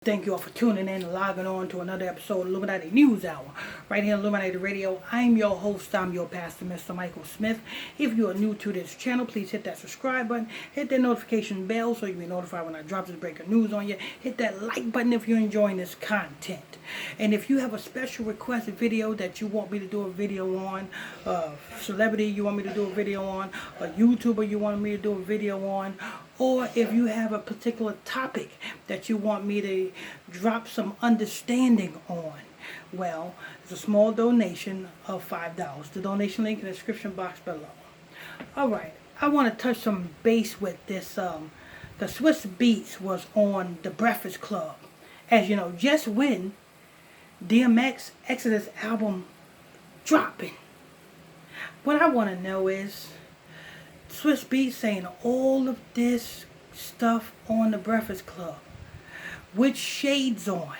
Thank you all for tuning in and logging on to another episode of Illuminati News Hour right here on Illuminati Radio. I'm your host, I'm your pastor, Mr. Michael Smith. If you are new to this channel, please hit that subscribe button, hit that notification bell so you'll be notified when I drop this breaking news on you. Hit that like button if you're enjoying this content. And if you have a special requested video that you want me to do a video on, celebrity you want me to do a video on, a YouTuber you want me to do a video on, or if you have a particular topic that you want me to drop some understanding on, well, it's a small donation of $5. The donation link in the description box below. Alright, I want to touch some base with this. The Swizz Beatz was on the Breakfast Club. As you know, just when Club-Dmx-Exudus album dropping. What I want to know is, Swizz Beatz saying all of this stuff on the Breakfast Club with shades on.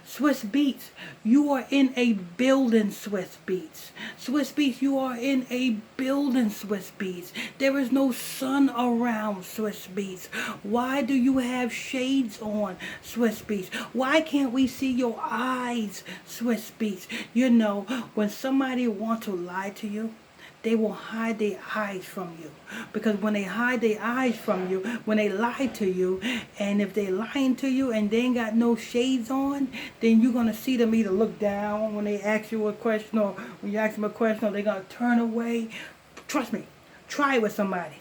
Swizz Beatz, you are in a building, Swizz Beatz. Swizz Beatz, you are in a building, Swizz Beatz. There is no sun around, Swizz Beatz. Why do you have shades on, Swizz Beatz? Why can't we see your eyes, Swizz Beatz? You know, when somebody wants to lie to you, they will hide their eyes from you. Because when they hide their eyes from you, when they lie to you, and if they lying to you and they ain't got no shades on, then you're going to see them either look down when they ask you a question, or when you ask them a question, or they're going to turn away. Trust me, try it with somebody.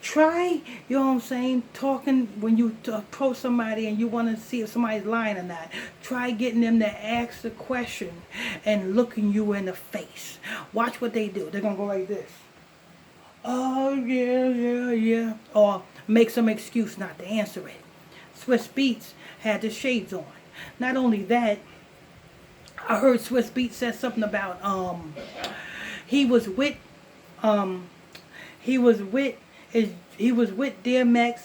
Try, you know what I'm saying, talking when you approach somebody and you want to see if somebody's lying or not. Try getting them to ask the question and looking you in the face. Watch what they do. They're going to go like this. Oh, yeah. Or make some excuse not to answer it. Swizz Beatz had the shades on. Not only that, I heard Swizz Beatz said something about, he was with DMX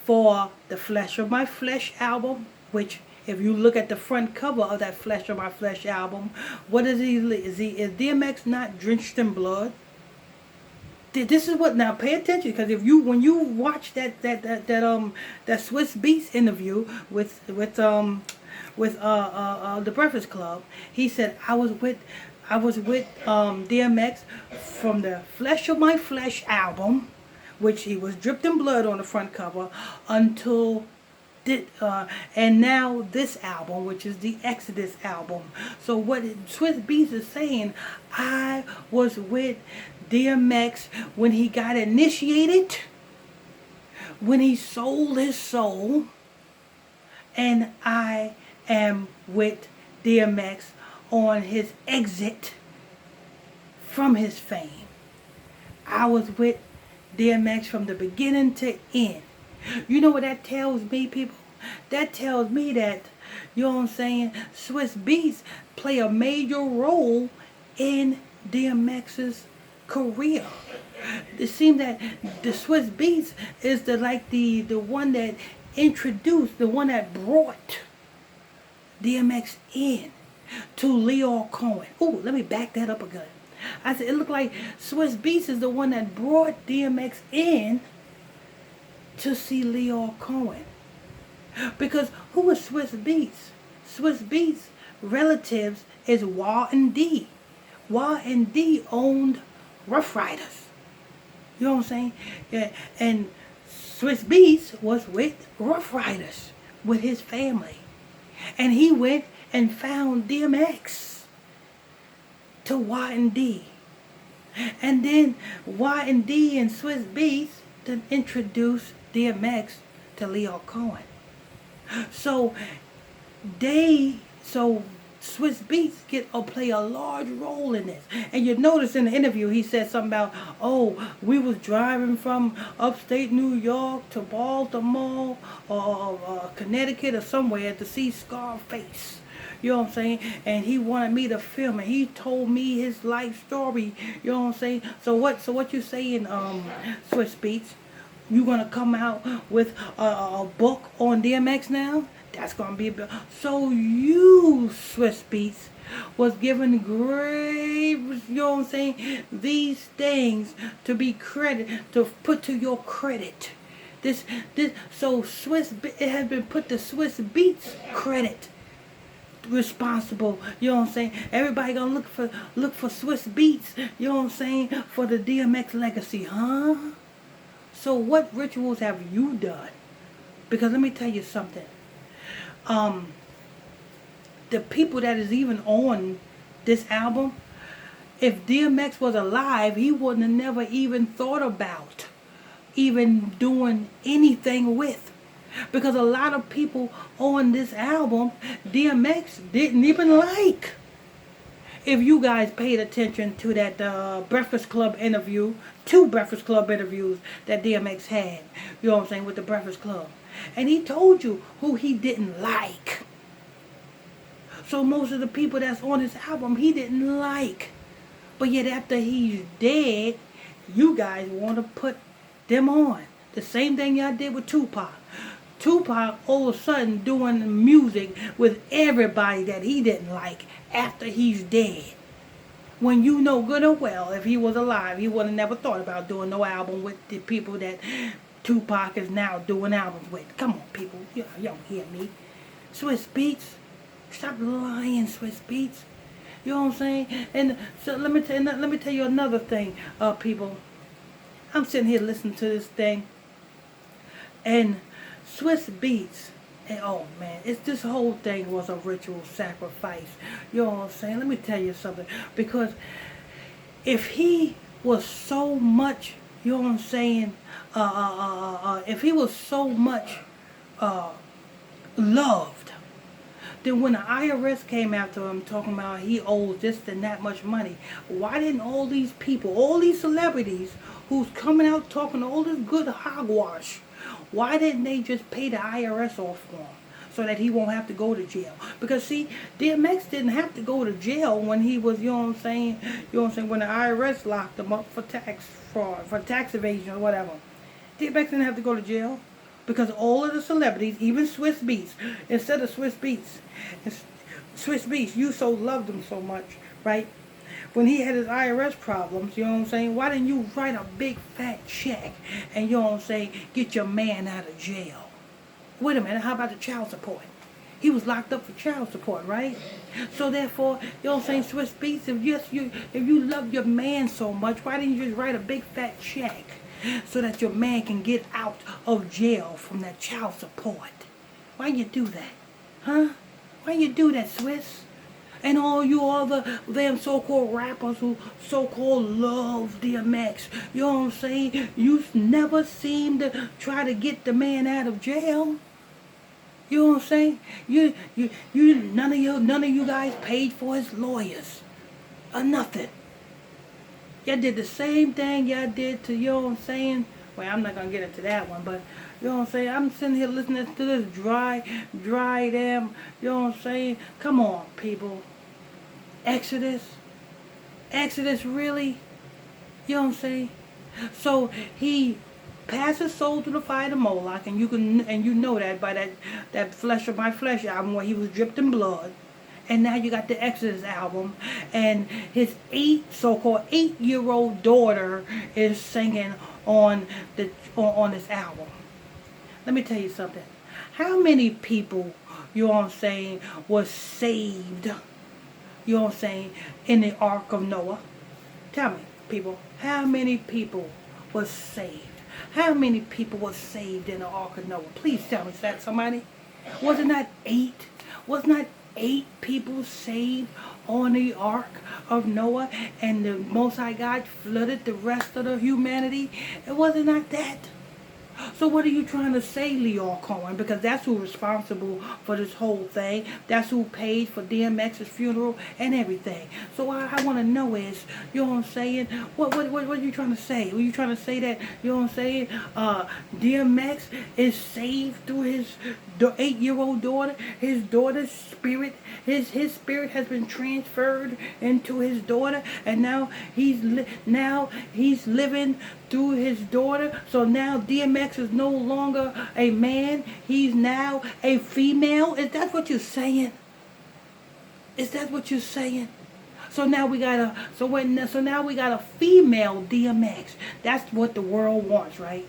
for the Flesh of My Flesh album, which if you look at the front cover of that Flesh of My Flesh album, what is is DMX not drenched in blood? This is what, now pay attention, because if you, when you watch that Swizz Beatz interview with the Breakfast Club, he said, I was with DMX from the Flesh of My Flesh album, which he was dripped in blood on the front cover, until and now this album, which is the Exodus album. So what Swizz Beatz is saying, I was with DMX when he got initiated, when he sold his soul, and I am with DMX on his exit from his fame. I was with DMX from the beginning to end. You know what that tells me, people? That tells me that, you know what I'm saying, Swizz Beatz play a major role in DMX's career. It seems that the Swizz Beatz is the one that introduced, the one that brought DMX in to Lyor Cohen. Oh, let me back that up again. I said, it looked like Swizz Beatz is the one that brought DMX in to see Lyor Cohen. Because who is Swizz Beatz? Swizz Beatz relatives is Wah and D. Wah and D owned Rough Riders. You know what I'm saying? Yeah. And Swizz Beatz was with Rough Riders, with his family. And he went and found DMX to Y and D. And then Y and D and Swizz Beatz to introduce DMX to Lyor Cohen. So Swizz Beatz play a large role in this. And you notice in the interview he said something about, oh, we was driving from upstate New York to Baltimore or Connecticut or somewhere to see Scarface. You know what I'm saying? And he wanted me to film it. He told me his life story. You know what I'm saying? So what you saying, Swizz Beatz? You gonna come out with a book on DMX now? That's gonna be a bit. So you, Swizz Beatz, was given great, you know what I'm saying, these things to be to put to your credit. So it has been put to Swizz Beatz credit responsible, you know what I'm saying? Everybody gonna look for Swizz Beatz, you know what I'm saying, for the DMX legacy, huh? So what rituals have you done? Because let me tell you something. The people that is even on this album, if DMX was alive, he wouldn't have never even thought about even doing anything with. Because a lot of people on this album, DMX didn't even like. If you guys paid attention to that Breakfast Club interview, 2 Breakfast Club interviews that DMX had, you know what I'm saying, with the Breakfast Club. And he told you who he didn't like. So most of the people that's on this album, he didn't like. But yet after he's dead, you guys want to put them on. The same thing y'all did with Tupac. Tupac all of a sudden doing music with everybody that he didn't like after he's dead. When you know good and well, if he was alive, he would have never thought about doing no album with the people that Tupac is now doing albums with. Come on, people. You don't hear me. Swizz Beatz. Stop lying, Swizz Beatz. You know what I'm saying? And so let me tell you another thing, people. I'm sitting here listening to this thing. And Swizz Beatz, and oh man, this whole thing was a ritual sacrifice. You know what I'm saying? Let me tell you something. Because if he was so much, you know what I'm saying, if he was so much loved, then when the IRS came after him talking about he owes this and that much money, why didn't all these people, all these celebrities who's coming out talking all this good hogwash, why didn't they just pay the IRS off for him so that he won't have to go to jail? Because see, DMX didn't have to go to jail when he was, you know what I'm saying, when the IRS locked him up for tax fraud, for tax evasion or whatever. DMX didn't have to go to jail because all of the celebrities, even Swizz Beatz, instead of Swizz Beatz, you so loved him so much, right? When he had his IRS problems, you know what I'm saying, why didn't you write a big fat check and, you know what I'm saying, get your man out of jail? Wait a minute, how about the child support? He was locked up for child support, right? So therefore, you know what I'm saying, Swizz Beatz, if you love your man so much, why didn't you just write a big fat check so that your man can get out of jail from that child support? Why you do that? Huh? Why you do that, Swizz? And all the them so-called rappers who so-called love DMX, you know what I'm saying? You never seem to try to get the man out of jail. You know what I'm saying? None of you guys paid for his lawyers or nothing. Y'all did the same thing y'all did to, you know what I'm saying? Well, I'm not gonna get into that one, but you know what I'm saying? I'm sitting here listening to this dry damn, you know what I'm saying? Come on, people. Exodus, really? You know what I'm saying? So he passed his soul through the fire to Moloch, and you know that by that Flesh of My Flesh album where he was dripped in blood. And now you got the Exodus album, and his so-called 8-year-old daughter is singing on this album. Let me tell you something. How many people, you know what I'm saying, was saved, you know what I'm saying, in the Ark of Noah? Tell me, people, how many people was saved? How many people was saved in the Ark of Noah? Please tell me, is that somebody? Wasn't that 8? Wasn't that 8 people saved on the Ark of Noah, and the Most High God flooded the rest of the humanity? It wasn't like that. So what are you trying to say, Leo Cohen? Because that's who's responsible for this whole thing. That's who paid for DMX's funeral and everything. So what I want to know is, you know what I'm saying? What are you trying to say? Are you trying to say that, you know what I'm saying, DMX is saved through his 8-year-old daughter? His daughter's spirit, his spirit has been transferred into his daughter, and now he's living through his daughter. So now DMX is no longer a man, he's now a female. Is that what you're saying? Is that what you're saying? So now we got a female DMX. That's what the world wants, right?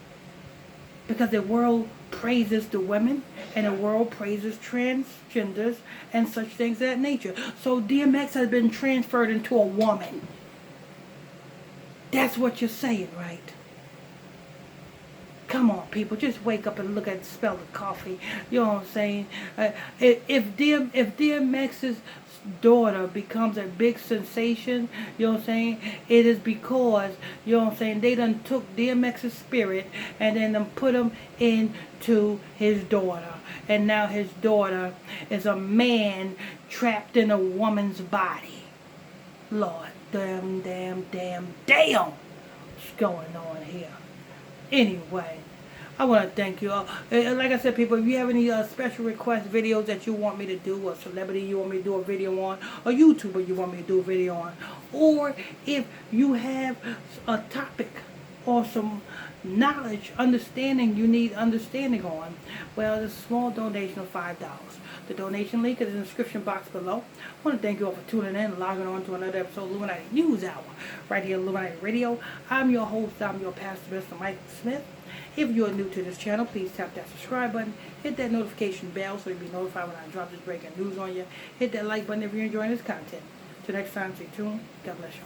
Because the world praises the women and the world praises transgenders and such things of that nature. So DMX has been transferred into a woman. That's what you're saying, right? Come on, people, just wake up and look at the spell of coffee. You know what I'm saying? If DMX's daughter becomes a big sensation, you know what I'm saying, it is because, you know what I'm saying, they done took DMX's spirit and then done put him into his daughter. And now his daughter is a man trapped in a woman's body. Lord, damn. What's going on here? Anyway, I want to thank you all. Like I said, people, if you have any special request videos that you want me to do, or celebrity you want me to do a video on, or YouTuber you want me to do a video on, or if you have a topic or some knowledge, understanding you need understanding on, well, there's a small donation of $5. The donation link is in the description box below. I want to thank you all for tuning in and logging on to another episode of Illuminati News Hour right here on Illuminati Radio. I'm your host, I'm your pastor, Mr. Mike Smith. If you're new to this channel, please tap that subscribe button, hit that notification bell so you'll be notified when I drop this breaking news on you. Hit that like button if you're enjoying this content. Till next time, stay tuned. God bless you.